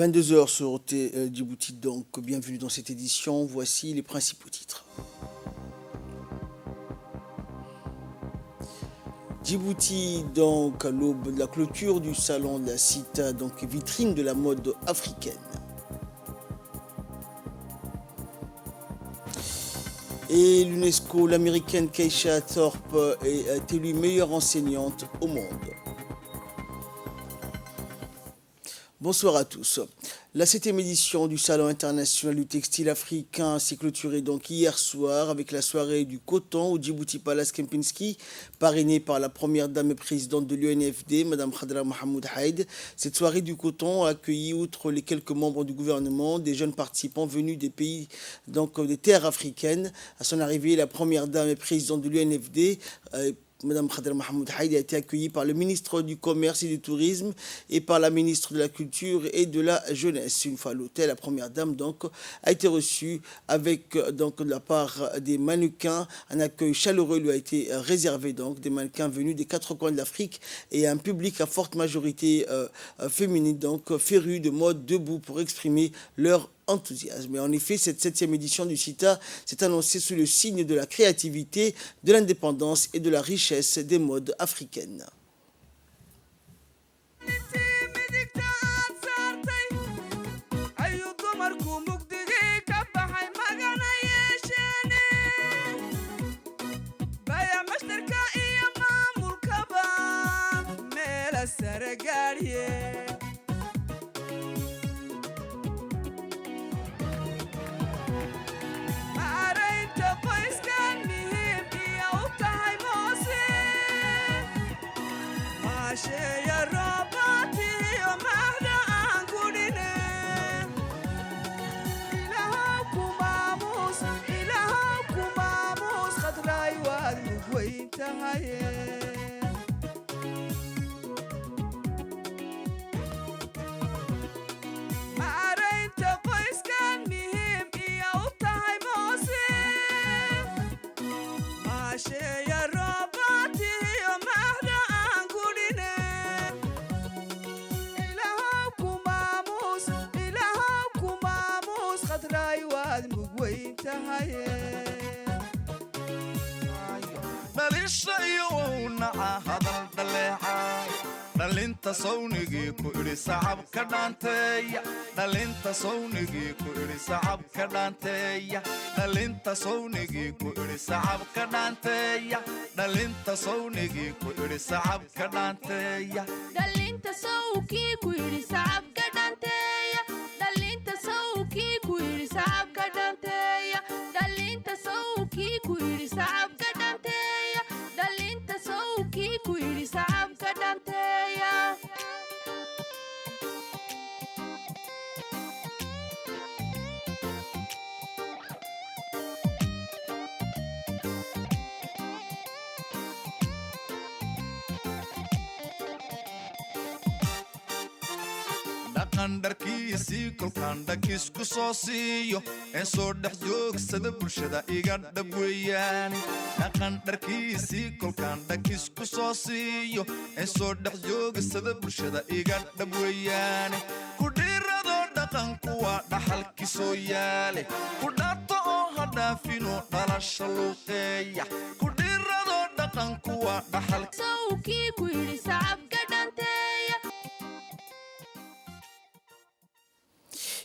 22 heures sur Djibouti, donc bienvenue dans cette édition. Voici les principaux titres. Djibouti, donc à l'aube de la clôture du salon de la CITA, donc vitrine de la mode africaine. Et l'UNESCO, l'américaine Keisha Thorpe est élue meilleure enseignante au monde. Bonsoir à tous. La 7e édition du Salon international du textile africain s'est clôturée donc hier soir avec la soirée du coton au Djibouti Palace Kempinski, parrainée par la première dame et présidente de l'UNFD, Mme Khadra Mohamed Haïd. Cette soirée du coton a accueilli, outre les quelques membres du gouvernement, des jeunes participants venus des pays, donc des terres africaines. À son arrivée, la première dame et présidente de l'UNFD, Mme Khadra Mohamed Haïd, a été accueillie par le ministre du Commerce et du Tourisme et par la ministre de la Culture et de la Jeunesse. Une fois à l'hôtel, la première dame donc a été reçue avec donc de la part des mannequins. Un accueil chaleureux lui a été réservé, donc des mannequins venus des 4 coins de l'Afrique et un public à forte majorité féminine, donc féru de mode debout pour exprimer leur enthousiasme. Et en effet, cette 7e édition du CITA s'est annoncée sous le signe de la créativité, de l'indépendance et de la richesse des modes africaines. dhalinta sawnigii ku iri sacab ka dhaanteeya dhalinta sawnigii ku iri sacab ka dhaanteeya dhalinta sawnigii ku iri sacab ka dhaanteeya dhalinta sawnigii ku iri sacab ka dhaanteeya dhalinta sawkii ku iri sacab ka dhaanteeya dhalinta sawkii ku iri sacab ka dhaanteeya dhalinta sawkii ku iri sacab ka dhaanteeya dhalinta sawkii ku iri sacab ka dhaanteeya. dharkiisii kolkaan dhakisku soo siiyo een soo dhex joogsada bulshada iga dhab weeyaane dhaqan dharkiisii kolkaan dhakisku soo siiyo een soo dhex joogsada bulshada iga dhab weeyaane ku dhiiradoo dhaqanku waa dhaxalki soo yaale ku dhaarto oo ha dhaafino dhalasha luuqeeya ku dhiiradoo dhaqanku waa dhaxalki sawkii ku yidhi sacab ka dhanteeya.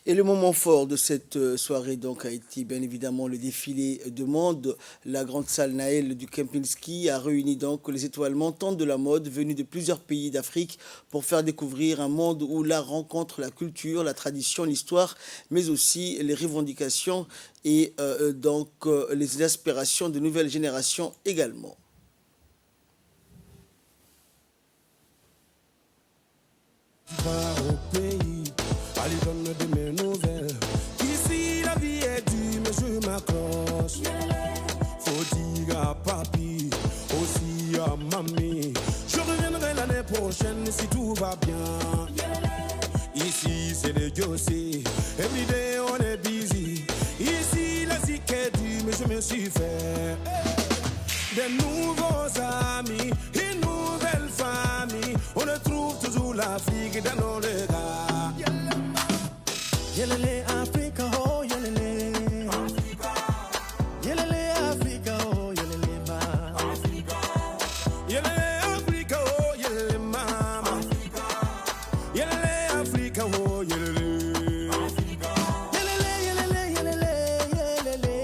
Et le moment fort de cette soirée donc a été bien évidemment le défilé de mode. La grande salle Naël du Kempinski a réuni donc les étoiles montantes de la mode venues de plusieurs pays d'Afrique pour faire découvrir un monde où l'art rencontre la culture, la tradition, l'histoire, mais aussi les revendications et les aspirations de nouvelles générations également. Allez, donne de mes nouvelles. Ici, la vie est dure, mais je m'accroche. Faut dire à papi, aussi à mamie. Je reviendrai l'année prochaine si tout va bien. Ici, c'est le dossier. Everyday, on est busy. Ici, la zik est dure, mais je me suis fait des nouveaux amis, une nouvelle famille. On retrouve toujours l'Afrique dans nos regards. Yelele Africa, oh yelele. Yelele Africa, oh yelele ma. Yelele Africa, oh yelele mama. Yelele Africa, oh yelele. Yelele yelele yelele yelele.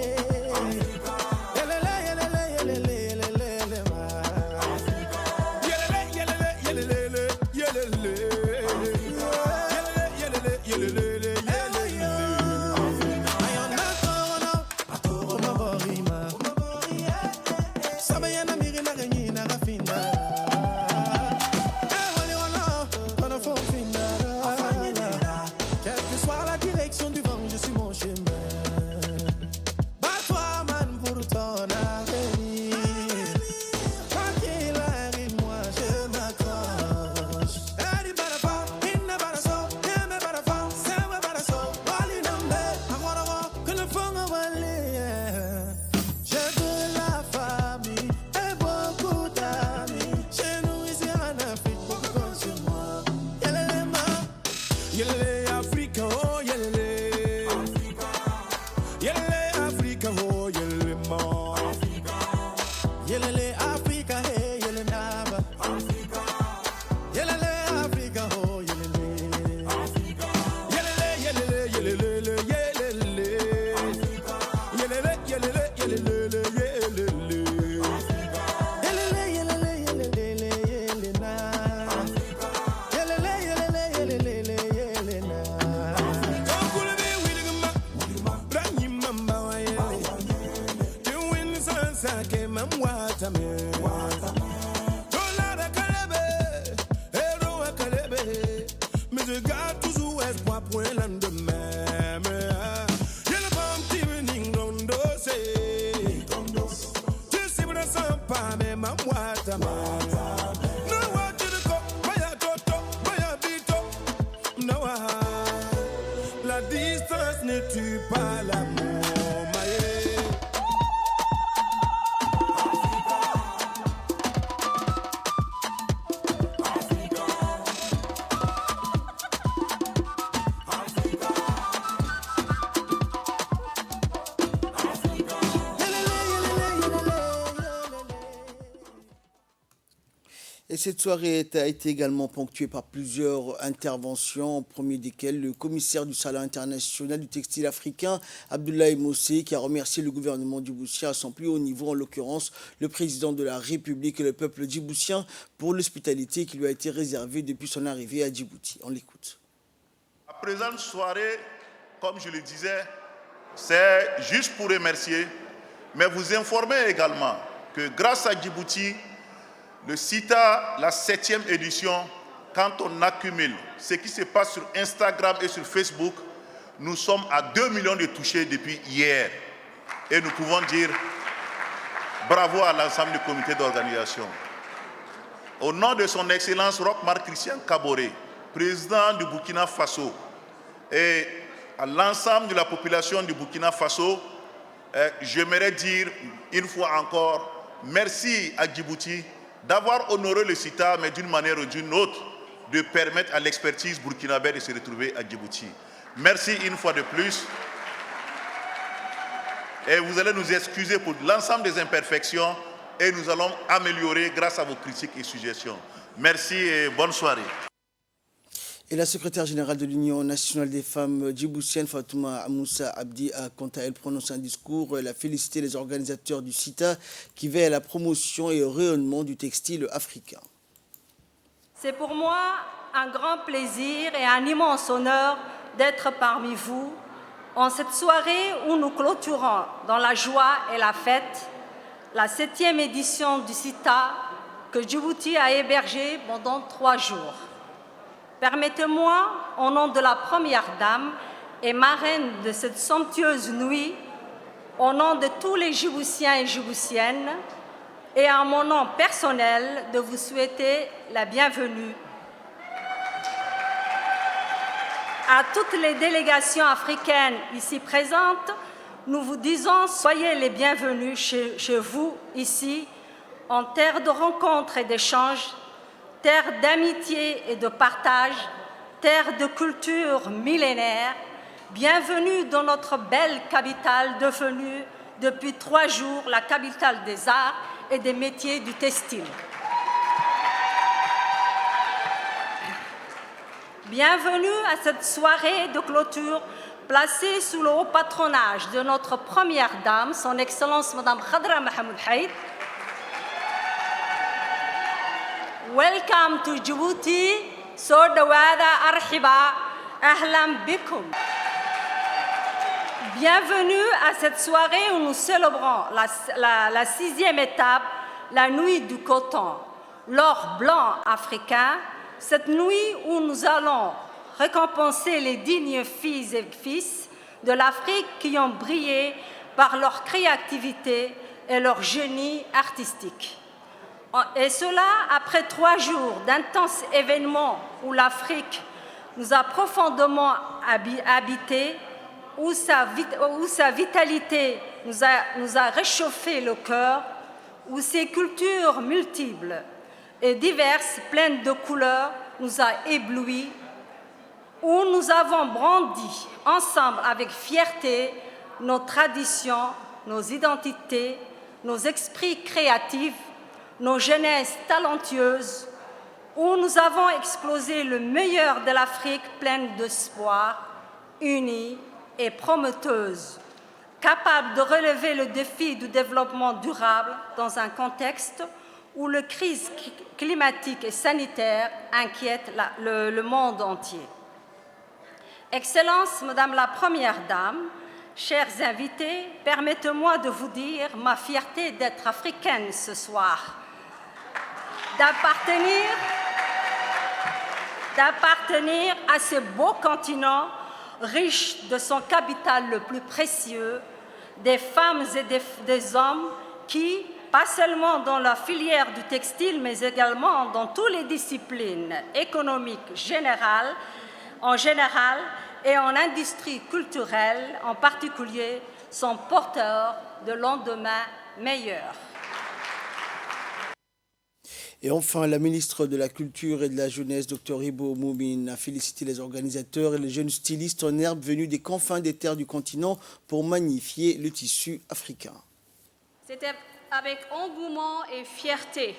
Yelele yelele yelele yelele ma. Yelele yelele yelele yelele. Yelele yelele Yelele Africa, oh yelele. Yelele Africa, oh yelele ma. Yelele Africa, hey yelele naba. Yelele Africa, oh yelele. Yelele yelele yelele yelele. Yelele yelele yelele yelele. Yelele yelele yelele yelele na. Yelele yelele yelele. Mais je garde toujours espoir pour un lendemain. Y'a le bon petit mening dans le dossier. Tu sais, vous ne sens pas, mais ma moite à main. No, what did it go? Vaya toto, vaya vito. No, la distance ne tue pas l'amour. Et cette soirée a été également ponctuée par plusieurs interventions, en premier desquelles le commissaire du Salon international du textile africain, Abdoulaye Mossé, qui a remercié le gouvernement djiboutien à son plus haut niveau, en l'occurrence le président de la République et le peuple djiboutien, pour l'hospitalité qui lui a été réservée depuis son arrivée à Djibouti. On l'écoute. La présente soirée, comme je le disais, c'est juste pour remercier, mais vous informer également que grâce à Djibouti, le CITA, la 7e édition, quand on accumule ce qui se passe sur Instagram et sur Facebook, nous sommes à 2 millions de touchés depuis hier. Et nous pouvons dire bravo à l'ensemble du comité d'organisation. Au nom de son Excellence Roch-Marc Christian Kaboré, président du Burkina Faso, et à l'ensemble de la population du Burkina Faso, j'aimerais dire une fois encore merci à Djibouti d'avoir honoré le CITA, mais d'une manière ou d'une autre, de permettre à l'expertise burkinabé de se retrouver à Djibouti. Merci une fois de plus. Et vous allez nous excuser pour l'ensemble des imperfections et nous allons améliorer grâce à vos critiques et suggestions. Merci et bonne soirée. Et la secrétaire générale de l'Union nationale des femmes djiboutiennes, Fatouma Moussa Abdi, a quant à elle prononcé un discours. Elle a félicité les organisateurs du CITA qui veillent à la promotion et au rayonnement du textile africain. C'est pour moi un grand plaisir et un immense honneur d'être parmi vous en cette soirée où nous clôturons dans la joie et la fête la 7e édition du CITA que Djibouti a hébergé pendant 3 jours. Permettez-moi, au nom de la Première Dame et marraine de cette somptueuse nuit, au nom de tous les Djiboutiens et Djiboutiennes, et à mon nom personnel, de vous souhaiter la bienvenue. À toutes les délégations africaines ici présentes, nous vous disons soyez les bienvenus chez vous, ici, en terre de rencontres et d'échanges, terre d'amitié et de partage, terre de culture millénaire, Bienvenue dans notre belle capitale devenue depuis 3 jours la capitale des arts et des métiers du textile. Bienvenue à cette soirée de clôture placée sous le haut patronage de notre première dame, son Excellence Madame Khadra Mohamed Haït. Welcome to Djibouti, soo dhawaada arxiba, ahlan bikum. Bienvenue à cette soirée où nous célébrons la 6e étape, la nuit du coton, l'or blanc africain, cette nuit où nous allons récompenser les dignes filles et fils de l'Afrique qui ont brillé par leur créativité et leur génie artistique. Et cela après 3 jours d'intenses événements où l'Afrique nous a profondément habités, où sa vitalité nous a réchauffé le cœur, où ses cultures multiples et diverses, pleines de couleurs, nous a éblouis, où nous avons brandi ensemble avec fierté nos traditions, nos identités, nos esprits créatifs, nos jeunesses talentueuses, où nous avons explosé le meilleur de l'Afrique pleine d'espoir, unie et prometteuse, capable de relever le défi du développement durable dans un contexte où la crise climatique et sanitaire inquiète le monde entier. Excellence, Madame la Première Dame, chers invités, permettez-moi de vous dire ma fierté d'être africaine ce soir, d'appartenir à ce beau continent riche de son capital le plus précieux, des femmes et des hommes qui, pas seulement dans la filière du textile, mais également dans toutes les disciplines économiques en général et en industrie culturelle en particulier, sont porteurs de lendemains meilleurs. Et enfin, la ministre de la Culture et de la Jeunesse, Dr Ibo Moumine, a félicité les organisateurs et les jeunes stylistes en herbe venus des confins des terres du continent pour magnifier le tissu africain. C'était avec engouement et fierté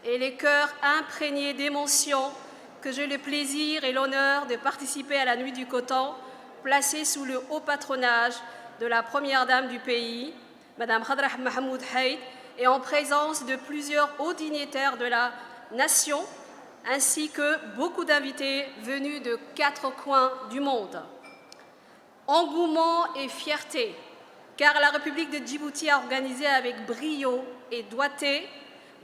et les cœurs imprégnés d'émotion que j'ai le plaisir et l'honneur de participer à la Nuit du Coton, placée sous le haut patronage de la Première Dame du pays, Madame Khadra Mohamed Haït, et en présence de plusieurs hauts dignitaires de la nation, ainsi que beaucoup d'invités venus de 4 coins du monde. Engouement et fierté, car la République de Djibouti a organisé avec brio et doigté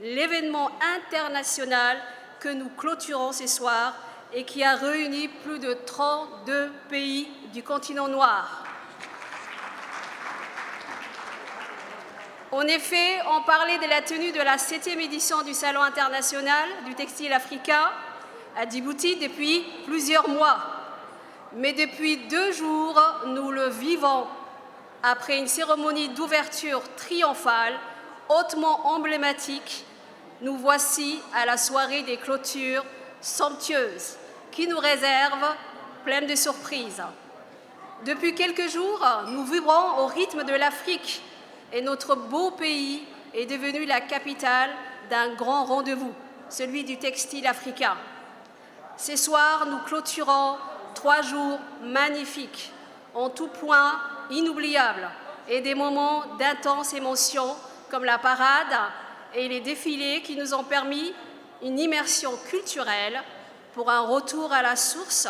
l'événement international que nous clôturons ce soir et qui a réuni plus de 32 pays du continent noir. En effet, on parlait de la tenue de la 7e édition du Salon international du textile africain à Djibouti depuis plusieurs mois. Mais depuis 2 jours, nous le vivons après une cérémonie d'ouverture triomphale hautement emblématique. Nous voici à la soirée des clôtures somptueuses qui nous réserve pleine de surprises. Depuis quelques jours, nous vibrons au rythme de l'Afrique et notre beau pays est devenu la capitale d'un grand rendez-vous, celui du textile africain. Ce soir, nous clôturons 3 jours magnifiques, en tout point inoubliables, et des moments d'intense émotion comme la parade et les défilés qui nous ont permis une immersion culturelle pour un retour à la source,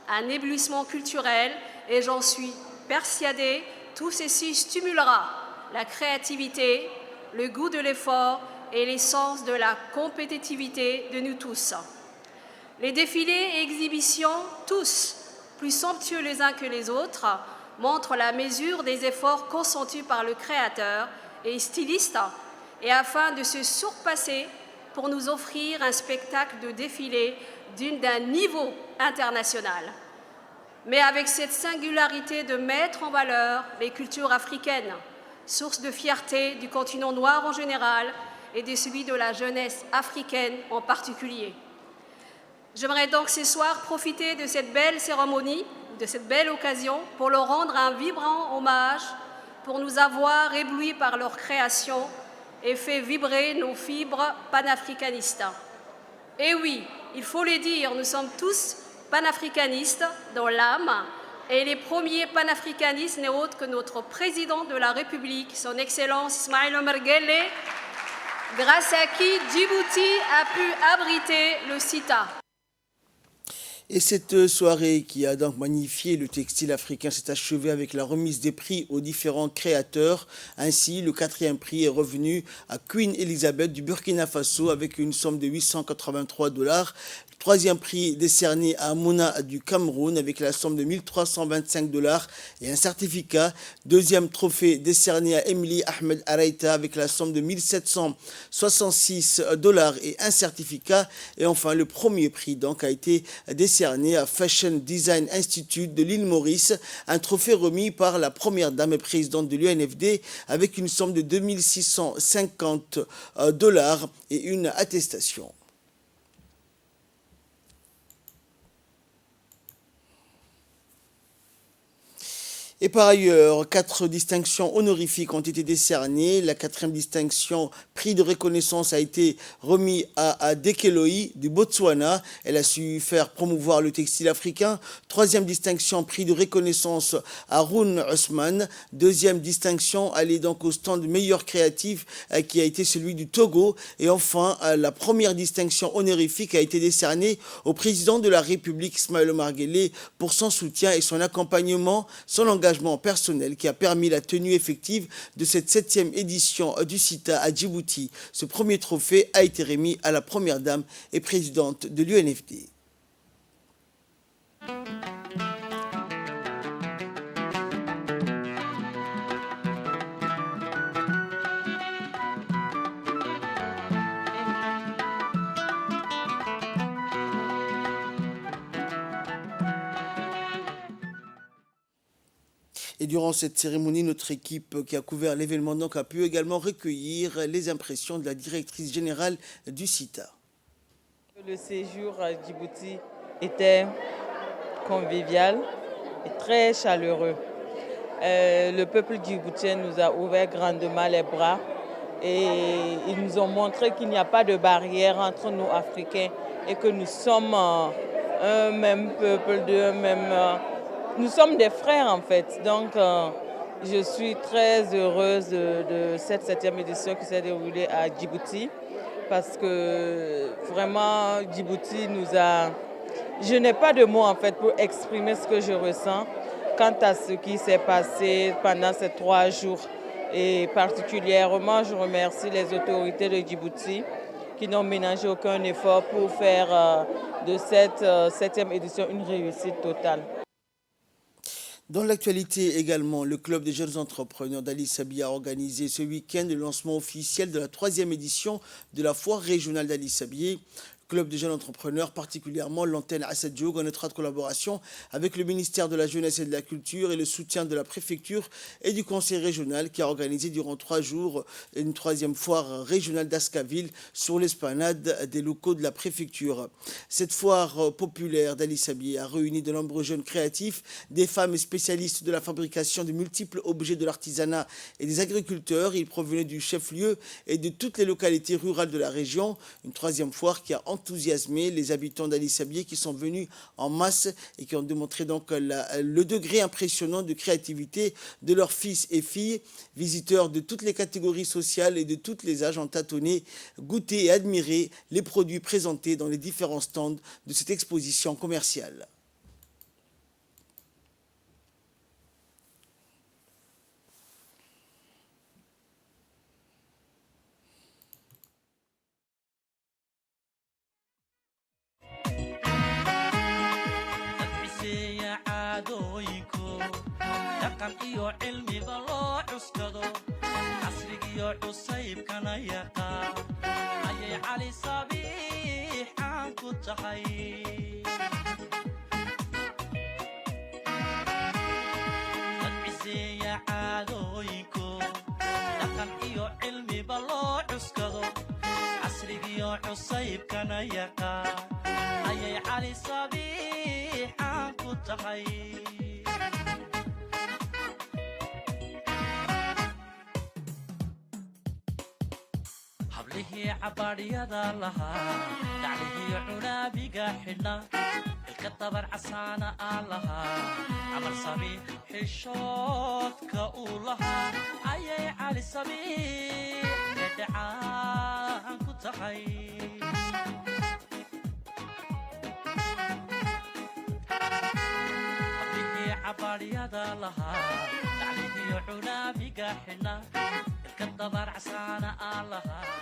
un éblouissement culturel, et j'en suis persuadée, tout ceci stimulera la créativité, le goût de l'effort et l'essence de la compétitivité de nous tous. Les défilés et exhibitions, tous plus somptueux les uns que les autres, montrent la mesure des efforts consentis par le créateur et styliste, et afin de se surpasser pour nous offrir un spectacle de défilé d'un niveau international. Mais avec cette singularité de mettre en valeur les cultures africaines, source de fierté du continent noir en général et de celui de la jeunesse africaine en particulier. J'aimerais donc ce soir profiter de cette belle cérémonie de cette belle occasion pour leur rendre un vibrant hommage, pour nous avoir éblouis par leur création et fait vibrer nos fibres panafricanistes. Et oui, il faut le dire, nous sommes tous panafricanistes dans l'âme, et les premiers panafricanistes n'est autre que notre président de la République, son Excellence Ismaïl Omar Guelleh, grâce à qui Djibouti a pu abriter le CITA. Et cette soirée qui a donc magnifié le textile africain s'est achevée avec la remise des prix aux différents créateurs. Ainsi, le 4e prix est revenu à Queen Elizabeth du Burkina Faso avec une somme de $883. Le 3e prix décerné à Mona du Cameroun avec la somme de $1325 et un certificat. 2e trophée décerné à Emily Ahmed Araita avec la somme de $1766 et un certificat. Et enfin, le 1er prix donc a été décerné à Fashion Design Institute de l'île Maurice, un trophée remis par la première dame et présidente de l'UNFD avec une somme de $2650 et une attestation. Et par ailleurs, 4 distinctions honorifiques ont été décernées. La 4e distinction, prix de reconnaissance, a été remis à Dekeloi du Botswana. Elle a su faire promouvoir le textile africain. 3e distinction, prix de reconnaissance à Roun Osman. 2e distinction, allée donc au stand meilleur créatif qui a été celui du Togo. Et enfin, la 1re distinction honorifique a été décernée au président de la République, Ismaïl Omar Guelleh, pour son soutien et son accompagnement, son engagement personnel qui a permis la tenue effective de cette 7e édition du CITA à Djibouti. Ce premier trophée a été remis à la première dame et présidente de l'UNFD. Et durant cette cérémonie, notre équipe qui a couvert l'événement donc a pu également recueillir les impressions de la directrice générale du CITA. Le séjour à Djibouti était convivial et très chaleureux. Le peuple djiboutien nous a ouvert grandement les bras et ils nous ont montré qu'il n'y a pas de barrière entre nous Africains et que nous sommes un même peuple, nous sommes des frères en fait. Donc je suis très heureuse de cette 7e édition qui s'est déroulée à Djibouti parce que vraiment Djibouti nous a... Je n'ai pas de mots en fait pour exprimer ce que je ressens quant à ce qui s'est passé pendant ces 3 jours. Et particulièrement, je remercie les autorités de Djibouti qui n'ont ménagé aucun effort pour faire de cette 7e édition une réussite totale. Dans l'actualité également, le Club des jeunes entrepreneurs d'Ali Sabi a organisé ce week-end le lancement officiel de la 3e édition de la foire régionale d'Ali Sabi. Club des jeunes entrepreneurs, particulièrement l'antenne Assad Diogo en étroite collaboration avec le ministère de la Jeunesse et de la Culture et le soutien de la préfecture et du conseil régional qui a organisé durant 3 jours une 3e foire régionale d'Ascaville sur l'esplanade des locaux de la préfecture. Cette foire populaire d'Ali Sabi a réuni de nombreux jeunes créatifs, des femmes spécialistes de la fabrication de multiples objets de l'artisanat et des agriculteurs. Ils provenaient du chef-lieu et de toutes les localités rurales de la région. Une 3e foire qui a enthousiasmé les habitants d'Ali Sabi qui sont venus en masse et qui ont démontré donc le degré impressionnant de créativité de leurs fils et filles. Visiteurs de toutes les catégories sociales et de tous les âges ont tâtonné, goûté et admiré les produits présentés dans les différents stands de cette exposition commerciale. iyo cilmiba loo cuskado casrigiyo cusaybkana yaqaan ayay cali sabiix caan ku tahay dadciseeya caadooyinku dhaqan iyo cilmiba loo cuskado casrigiyo cusaybkana yaqaan ayay cali sabiix caan ku tahay hablihii cabaadhyada lahaa gaclihii cunaabiga xidhna ilka dabar casaana aan lahaa camal sami xishoodka uu lahaa ayay cali sabiix dhedhecaan ku tahay hablihii cabaadhyada lahaa gaclihii cunaabiga xidhna ilka dabar casaana aan lahaa.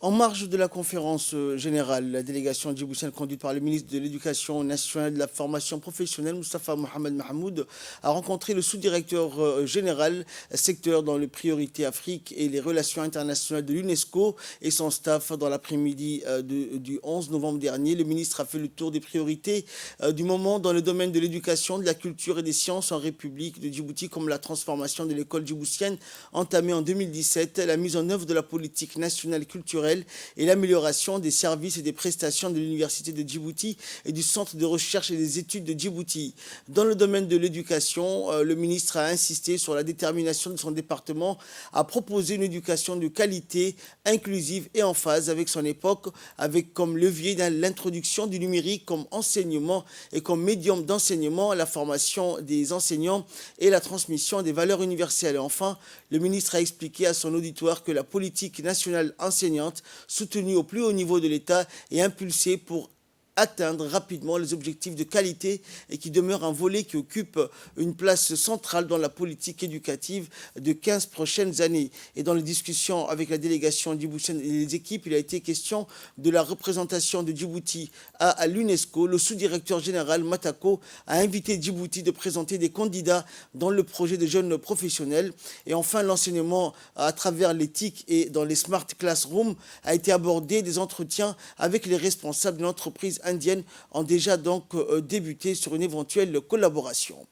En marge de la conférence générale, la délégation djiboutienne conduite par le ministre de l'Éducation nationale et de la formation professionnelle, Moustapha Mohamed Mahmoud, a rencontré le sous-directeur général secteur dans les priorités Afrique et les relations internationales de l'UNESCO et son staff dans l'après-midi du 11 novembre dernier. Le ministre a fait le tour des priorités du moment dans le domaine de l'éducation, de la culture et des sciences en République de Djibouti, comme la transformation de l'école djiboutienne entamée en 2017, la mise en œuvre de la politique nationale culturelle et l'amélioration des services et des prestations de l'Université de Djibouti et du Centre de recherche et des études de Djibouti. Dans le domaine de l'éducation, le ministre a insisté sur la détermination de son département à proposer une éducation de qualité, inclusive et en phase avec son époque, avec comme levier l'introduction du numérique comme enseignement et comme médium d'enseignement, la formation des enseignants et la transmission des valeurs universelles. Et enfin, le ministre a expliqué à son auditoire que la politique nationale enseignante soutenue au plus haut niveau de l'État et impulsée pour atteindre rapidement les objectifs de qualité et qui demeure un volet qui occupe une place centrale dans la politique éducative de 15 prochaines années. Et dans les discussions avec la délégation djiboutienne et les équipes, il a été question de la représentation de Djibouti à l'UNESCO. Le sous-directeur général Matako a invité Djibouti de présenter des candidats dans le projet de jeunes professionnels. Et enfin, l'enseignement à travers l'éthique et dans les smart classrooms a été abordé. Des entretiens avec les responsables de l'entreprise indiennes ont déjà donc débuté sur une éventuelle collaboration.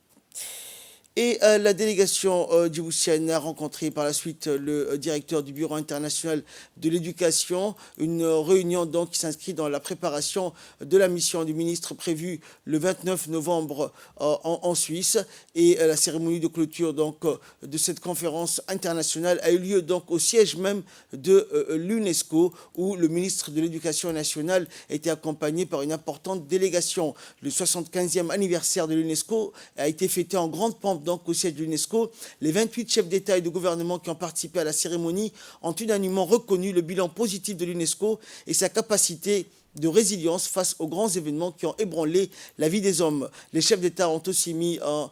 Et la délégation djiboutienne a rencontré par la suite le directeur du Bureau international de l'éducation, une réunion donc qui s'inscrit dans la préparation de la mission du ministre prévue le 29 novembre en Suisse. Et la cérémonie de clôture donc de cette conférence internationale a eu lieu donc au siège même de l'UNESCO, où le ministre de l'Éducation nationale était accompagné par une importante délégation. Le 75e anniversaire de l'UNESCO a été fêté en grande pompe donc au siège de l'UNESCO. Les 28 chefs d'État et de gouvernement qui ont participé à la cérémonie ont unanimement reconnu le bilan positif de l'UNESCO et sa capacité de résilience face aux grands événements qui ont ébranlé la vie des hommes. Les chefs d'État ont aussi mis en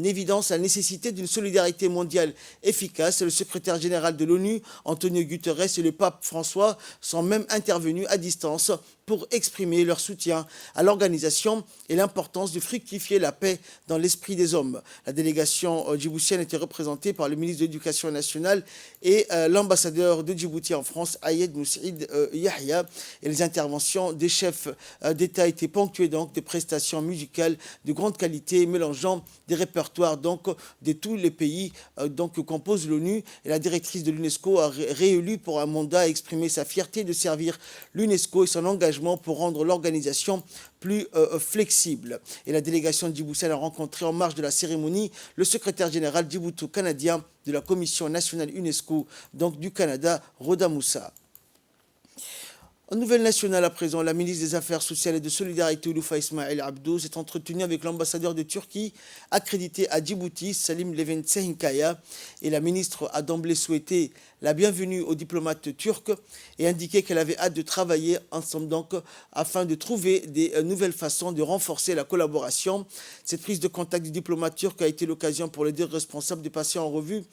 évidence la nécessité d'une solidarité mondiale efficace. Le secrétaire général de l'ONU, Antonio Guterres, et le pape François sont même intervenus à distance pour exprimer leur soutien à l'organisation et l'importance de fructifier la paix dans l'esprit des hommes. La délégation djiboutienne était représentée par le ministre de l'Éducation nationale et l'ambassadeur de Djibouti en France, Ayed Moussaïd Yahya. Et les interventions des chefs d'État étaient ponctuées donc de prestations musicales de grande qualité, mélangeant des répertoires donc de tous les pays donc que compose l'ONU. Et la directrice de l'UNESCO a réélu pour un mandat, a exprimé sa fierté de servir l'UNESCO et son engagement pour rendre l'organisation plus flexible. Et la délégation djiboutienne a rencontré en marge de la cérémonie le secrétaire général djibouto-canadien de la Commission nationale UNESCO, donc du Canada, Roda Moussa. En nouvelle nationale à présent, la ministre des Affaires sociales et de Solidarité, Ulufa Ismail Abdou, s'est entretenue avec l'ambassadeur de Turquie accrédité à Djibouti, Salim Levent Sehinkaya, et la ministre a d'emblée souhaité la bienvenue aux diplomates turcs et indiqué qu'elle avait hâte de travailler ensemble donc afin de trouver des nouvelles façons de renforcer la collaboration. Cette prise de contact du diplomate turc a été l'occasion pour les deux responsables de passer en revue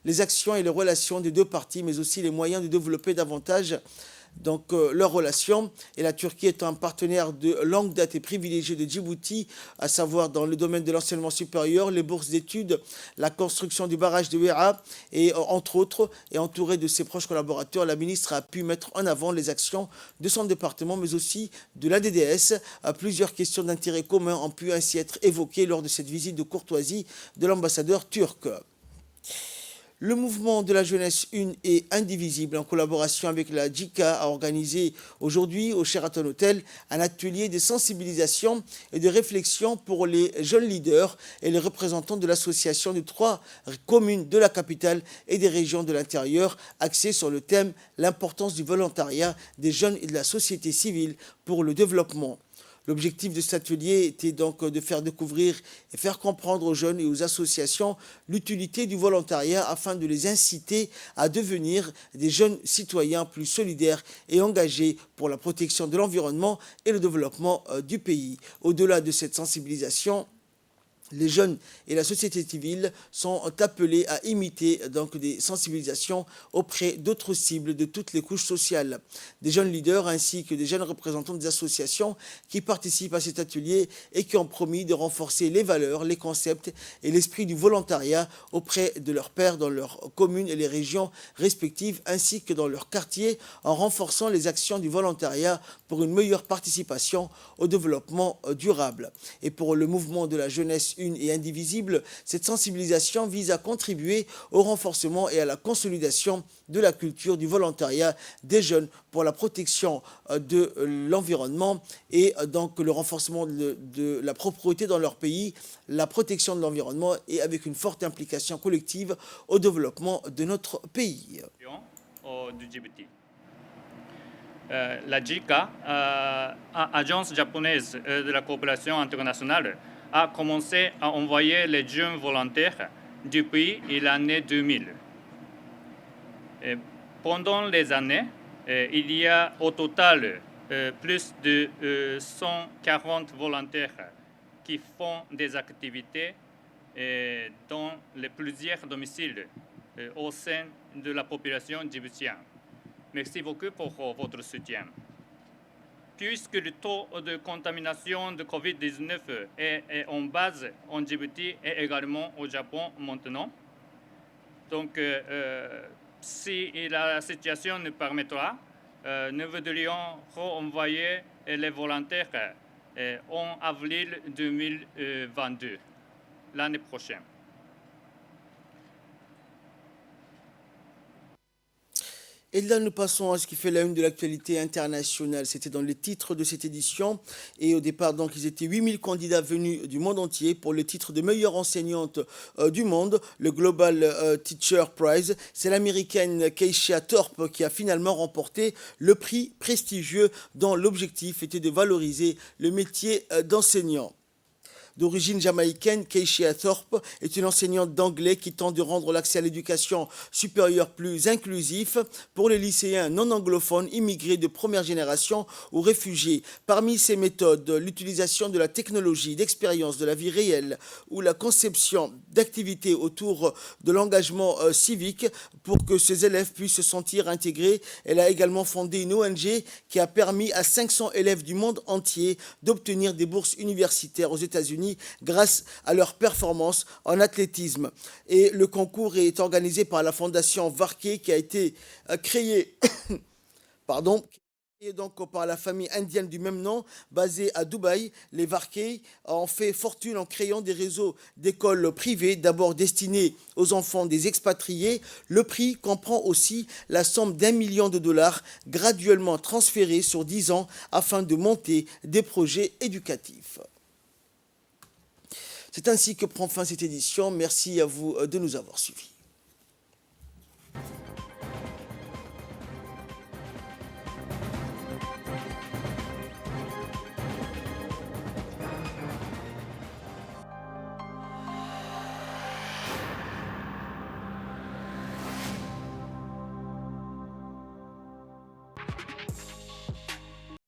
les actions et les relations des deux parties, mais aussi les moyens de développer davantage donc leurs relations. Et la Turquie est un partenaire de longue date et privilégié de Djibouti, à savoir dans le domaine de l'enseignement supérieur, les bourses d'études, la construction du barrage de Wera et entre autres. Et entourée de ses proches collaborateurs, la ministre a pu mettre en avant les actions de son département, mais aussi de l'ADDS. Plusieurs questions d'intérêt commun ont pu ainsi être évoquées lors de cette visite de courtoisie de l'ambassadeur turc. Le mouvement de la jeunesse une et indivisible, en collaboration avec la JICA, a organisé aujourd'hui au Sheraton Hotel un atelier de sensibilisation et de réflexion pour les jeunes leaders et les représentants de l'association de 3 communes de la capitale et des régions de l'intérieur, axé sur le thème « L'importance du volontariat des jeunes et de la société civile pour le développement ». L'objectif de cet atelier était donc de faire découvrir et faire comprendre aux jeunes et aux associations l'utilité du volontariat afin de les inciter à devenir des jeunes citoyens plus solidaires et engagés pour la protection de l'environnement et le développement du pays. Au-delà de cette sensibilisation, les jeunes et la société civile sont appelés à imiter donc des sensibilisations auprès d'autres cibles de toutes les couches sociales. Des jeunes leaders ainsi que des jeunes représentants des associations qui participent à cet atelier et qui ont promis de renforcer les valeurs, les concepts et l'esprit du volontariat auprès de leurs pairs dans leurs communes et les régions respectives ainsi que dans leurs quartiers en renforçant les actions du volontariat pour une meilleure participation au développement durable. Et pour le mouvement de la jeunesse une et indivisible, cette sensibilisation vise à contribuer au renforcement et à la consolidation de la culture du volontariat des jeunes pour la protection de l'environnement et donc le renforcement de la propreté dans leur pays, la protection de l'environnement et avec une forte implication collective au développement de notre pays. Du Djibouti. La JICA, Agence japonaise de la coopération internationale, a commencé à envoyer les jeunes volontaires depuis l'année 2000. Pendant les années, il y a au total plus de 140 volontaires qui font des activités dans les plusieurs domiciles au sein de la population djiboutienne. Merci beaucoup pour votre soutien. Puisque le taux de contamination de Covid-19 est en base en Djibouti et également au Japon maintenant. Donc, si la situation nous permettra, nous voudrions renvoyer les volontaires en avril 2022, l'année prochaine. Et là, nous passons à ce qui fait la une de l'actualité internationale. C'était dans les titres de cette édition. Et au départ, donc, ils étaient 8000 candidats venus du monde entier pour le titre de meilleure enseignante du monde, le Global Teacher Prize. C'est l'américaine Keisha Thorpe qui a finalement remporté le prix prestigieux dont l'objectif était de valoriser le métier d'enseignant. D'origine jamaïcaine, Keisha Thorpe est une enseignante d'anglais qui tente de rendre l'accès à l'éducation supérieure plus inclusif pour les lycéens non anglophones, immigrés de première génération ou réfugiés. Parmi ces méthodes, l'utilisation de la technologie, d'expériences de la vie réelle ou la conception d'activités autour de l'engagement civique pour que ces élèves puissent se sentir intégrés. Elle a également fondé une ONG qui a permis à 500 élèves du monde entier d'obtenir des bourses universitaires aux États-Unis grâce à leur performance en athlétisme. Et le concours est organisé par la fondation Varkey qui a été créée donc par la famille indienne du même nom, basée à Dubaï. Les Varkey ont fait fortune en créant des réseaux d'écoles privées, d'abord destinés aux enfants des expatriés. Le prix comprend aussi la somme d'$1 million graduellement transférée sur 10 ans afin de monter des projets éducatifs. C'est ainsi que prend fin cette édition. Merci à vous de nous avoir suivis.